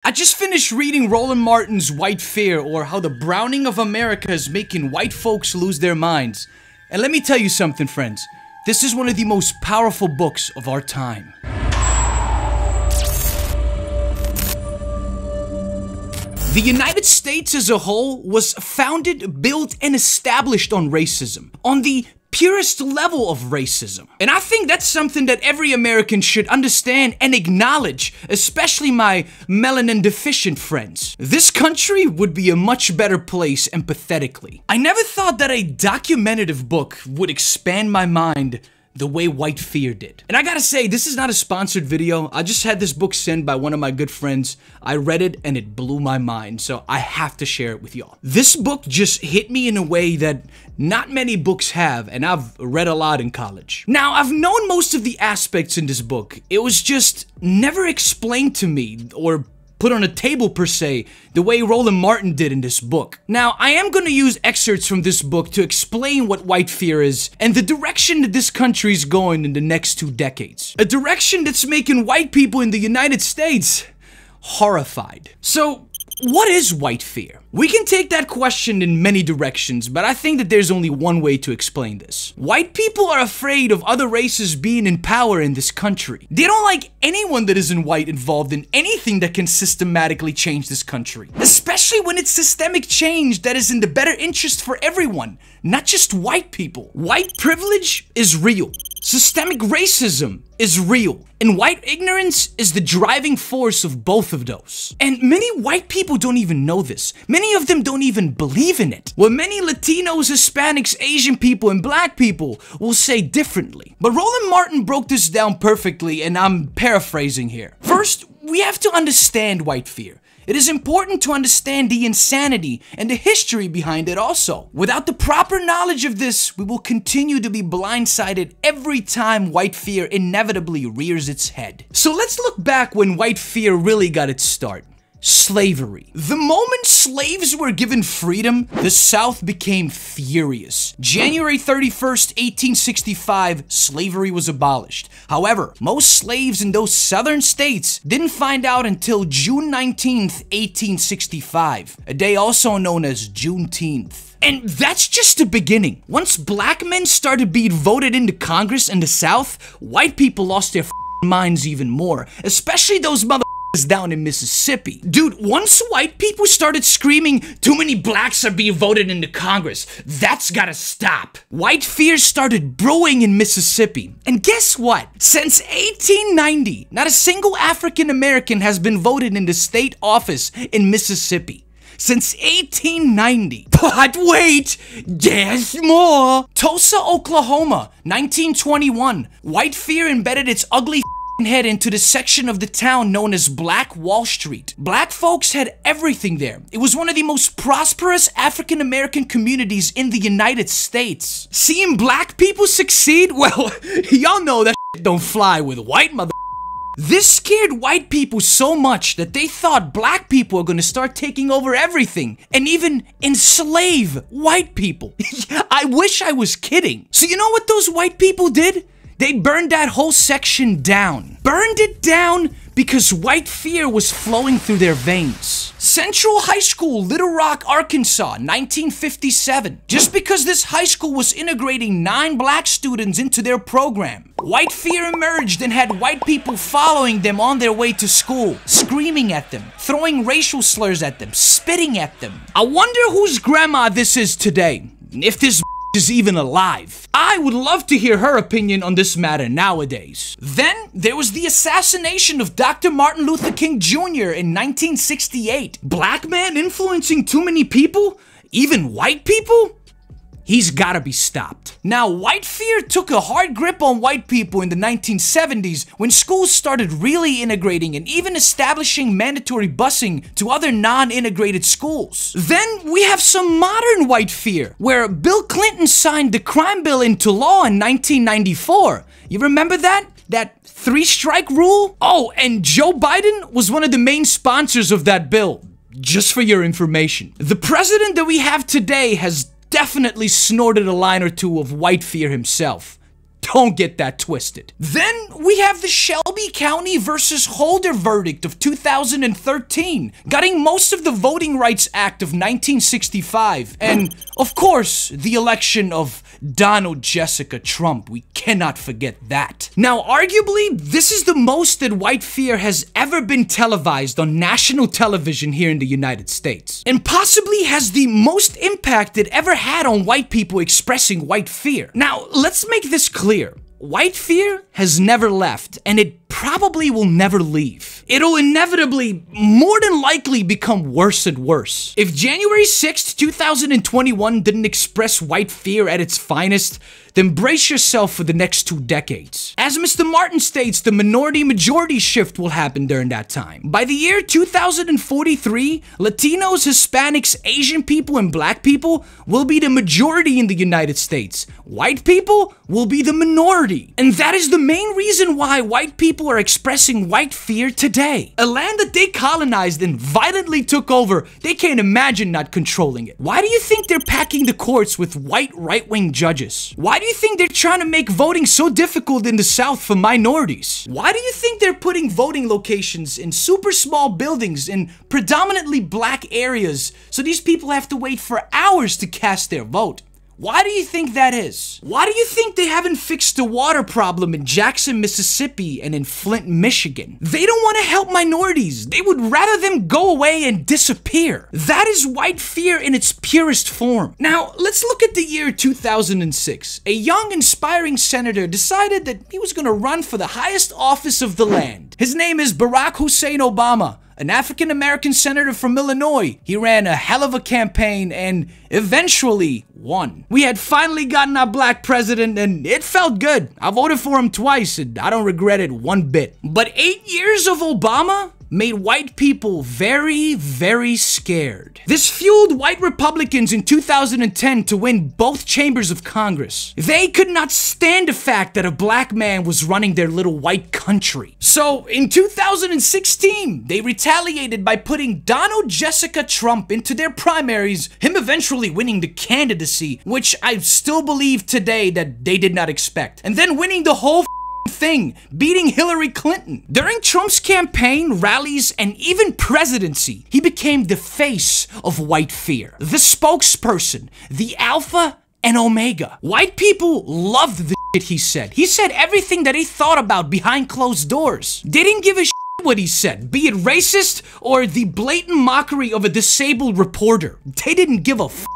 I just finished reading Roland Martin's White Fear, or How the Browning of America is Making White Folks Lose Their Minds. And let me tell you something, friends. This is one of the most powerful books of our time. The United States as a whole was founded, built, and established on racism. On the purest level of racism. And I think that's something that every American should understand and acknowledge, especially my melanin deficient friends. This country would be a much better place empathetically. I never thought that a documentative book would expand my mind the way White Fear did. And I gotta say, this is not a sponsored video. I just had this book sent by one of my good friends. I read it and it blew my mind, so I have to share it with y'all. This book just hit me in a way that not many books have, and I've read a lot in college. Now, I've known most of the aspects in this book. It was just never explained to me or put on a table per se, the way Roland Martin did in this book. Now, I am gonna use excerpts from this book to explain what White Fear is and the direction that this country is going in the next 2 decades. A direction that's making white people in the United States horrified. So, what is White Fear? We can take that question in many directions, but I think that there's only one way to explain this. White people are afraid of other races being in power in this country. They don't like anyone that isn't white involved in anything that can systematically change this country. Especially when it's systemic change that is in the better interest for everyone, not just white people. White privilege is real. Systemic racism is real, and white ignorance is the driving force of both of those. And many white people don't even know this. Many of them don't even believe in it. Well, many Latinos, Hispanics, Asian people, and black people will say differently. But Roland Martin broke this down perfectly, and I'm paraphrasing here. First, we have to understand White Fear. It is important to understand the insanity and the history behind it also. Without the proper knowledge of this, we will continue to be blindsided every time White Fear inevitably rears its head. So let's look back when White Fear really got its start. Slavery. The moment slaves were given freedom, the South became furious. January 31st, 1865, slavery was abolished. However, most slaves in those southern states didn't find out until June 19th, 1865, a day also known as Juneteenth. And that's just the beginning. Once black men started being voted into Congress in the South, white people lost their minds even more, especially those down in Mississippi. Dude, once white people started screaming, too many blacks are being voted into Congress, that's gotta stop. White fear started brewing in Mississippi. And guess what? Since 1890, not a single African American has been voted into state office in Mississippi. Since 1890. But wait, there's more. Tulsa, Oklahoma, 1921. White fear embedded its ugly head into the section of the town known as Black Wall Street. Black folks had everything there. It was one of the most prosperous African American communities in the United States. Seeing black people succeed? Well, y'all know that don't fly with white mother. This scared white people so much that they thought black people are gonna start taking over everything and even enslave white people. I wish I was kidding. So you know what those white people did? They burned that whole section down. Burned it down because white fear was flowing through their veins. Central High School, Little Rock, Arkansas, 1957. Just because this high school was integrating 9 black students into their program, white fear emerged and had white people following them on their way to school, screaming at them, throwing racial slurs at them, spitting at them. I wonder whose grandma this is today, if this is even alive. I would love to hear her opinion on this matter nowadays. Then, there was the assassination of Dr. Martin Luther King Jr. in 1968. Black man influencing too many people? Even white people? He's gotta be stopped. Now, white fear took a hard grip on white people in the 1970s when schools started really integrating and even establishing mandatory busing to other non-integrated schools. Then we have some modern white fear, where Bill Clinton signed the crime bill into law in 1994. You remember that? That 3-strike rule? Oh, and Joe Biden was one of the main sponsors of that bill. Just for your information. The president that we have today has definitely snorted a line or two of white fear himself. Don't get that twisted. Then we have the Shelby County versus Holder verdict of 2013, gutting most of the Voting Rights Act of 1965, and of course, the election of Donald Jessica Trump. We cannot forget that. Now, arguably, this is the most that white fear has ever been televised on national television here in the United States, and possibly has the most impact it ever had on white people expressing white fear. Now, let's make this clear. White fear has never left, and it probably will never leave. It'll inevitably, more than likely, become worse and worse. If January 6th, 2021 didn't express white fear at its finest, then brace yourself for the next 2 decades. As Mr. Martin states, the minority-majority shift will happen during that time. By the year 2043, Latinos, Hispanics, Asian people, and black people will be the majority in the United States. White people will be the minority. And that is the main reason why white people are expressing white fear today. A land that they colonized and violently took over, they can't imagine not controlling it. Why do you think they're packing the courts with white right-wing judges? Why do you think they're trying to make voting so difficult in the South for minorities? Why do you think they're putting voting locations in super small buildings in predominantly black areas so these people have to wait for hours to cast their vote? Why do you think that is? Why do you think they haven't fixed the water problem in Jackson, Mississippi and in Flint, Michigan? They don't want to help minorities. They would rather them go away and disappear. That is white fear in its purest form. Now, let's look at the year 2006. A young, inspiring senator decided that he was going to run for the highest office of the land. His name is Barack Hussein Obama, an African-American senator from Illinois. He ran a hell of a campaign and eventually won. We had finally gotten our black president and it felt good. I voted for him twice and I don't regret it one bit. But 8 years of Obama made white people very, very scared. This fueled white Republicans in 2010 to win both chambers of Congress. They could not stand the fact that a black man was running their little white country. So in 2016, they retaliated by putting Donald Jessica Trump into their primaries, him eventually winning the candidacy, which I still believe today that they did not expect, and then winning the whole thing, beating Hillary Clinton. During Trump's campaign, rallies, and even presidency, he became the face of white fear, the spokesperson, the alpha and omega. White people loved the shit he said. He said everything that he thought about behind closed doors. They didn't give a shit what he said, be it racist or the blatant mockery of a disabled reporter. They didn't give a f.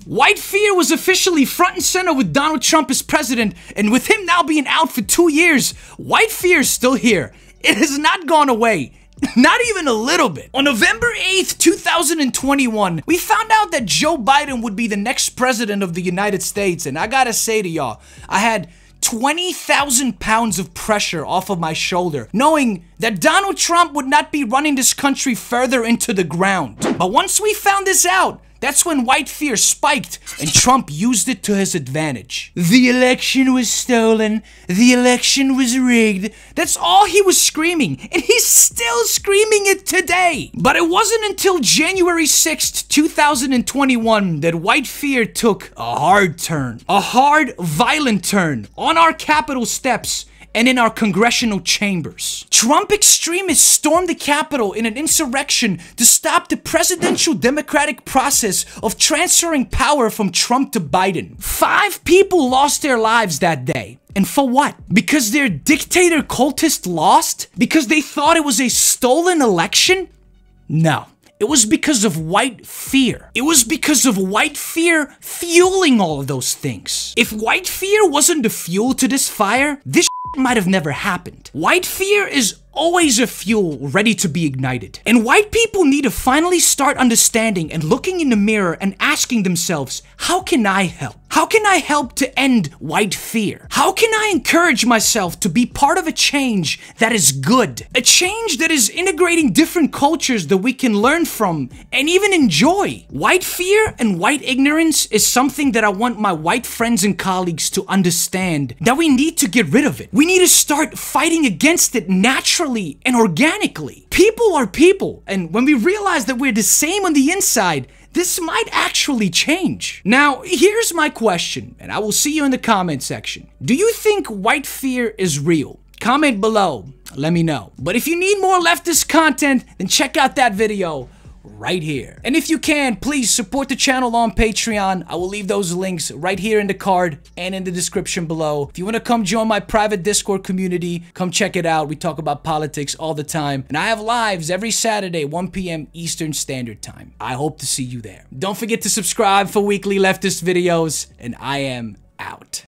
White fear was officially front and center with Donald Trump as president, and with him now being out for 2 years, white fear is still here. It has not gone away. Not even a little bit. On November 8th, 2021, we found out that Joe Biden would be the next president of the United States, and I gotta say to y'all, I had 20,000 pounds of pressure off of my shoulder, knowing that Donald Trump would not be running this country further into the ground. But once we found this out, that's when white fear spiked and Trump used it to his advantage. The election was stolen. The election was rigged. That's all he was screaming, and he's still screaming it today. But it wasn't until January 6th, 2021 that white fear took a hard turn. A hard, violent turn on our Capitol steps and in our congressional chambers. Trump extremists stormed the Capitol in an insurrection to stop the presidential democratic process of transferring power from Trump to Biden. 5 people lost their lives that day. And for what? Because their dictator cultist lost? Because they thought it was a stolen election? No. It was because of white fear. It was because of white fear fueling all of those things. If white fear wasn't the fuel to this fire, this might have never happened. White fear is always a fuel ready to be ignited. And white people need to finally start understanding and looking in the mirror and asking themselves, how can I help? How can I help to end white fear? How can I encourage myself to be part of a change that is good? A change that is integrating different cultures that we can learn from and even enjoy. White fear and white ignorance is something that I want my white friends and colleagues to understand, that we need to get rid of it. We need to start fighting against it naturally and organically. People are people, and when we realize that we're the same on the inside, this might actually change. Now, here's my question, and I will see you in the comment section. Do you think white fear is real? Comment below, let me know. But if you need more leftist content, then check out that video right here. And if you can, please support the channel on Patreon. I will leave those links right here in the card and in the description below. If you want to come join my private Discord community, come check it out. We talk about politics all the time. And I have lives every Saturday, 1 p.m. Eastern Standard Time. I hope to see you there. Don't forget to subscribe for weekly leftist videos, and I am out.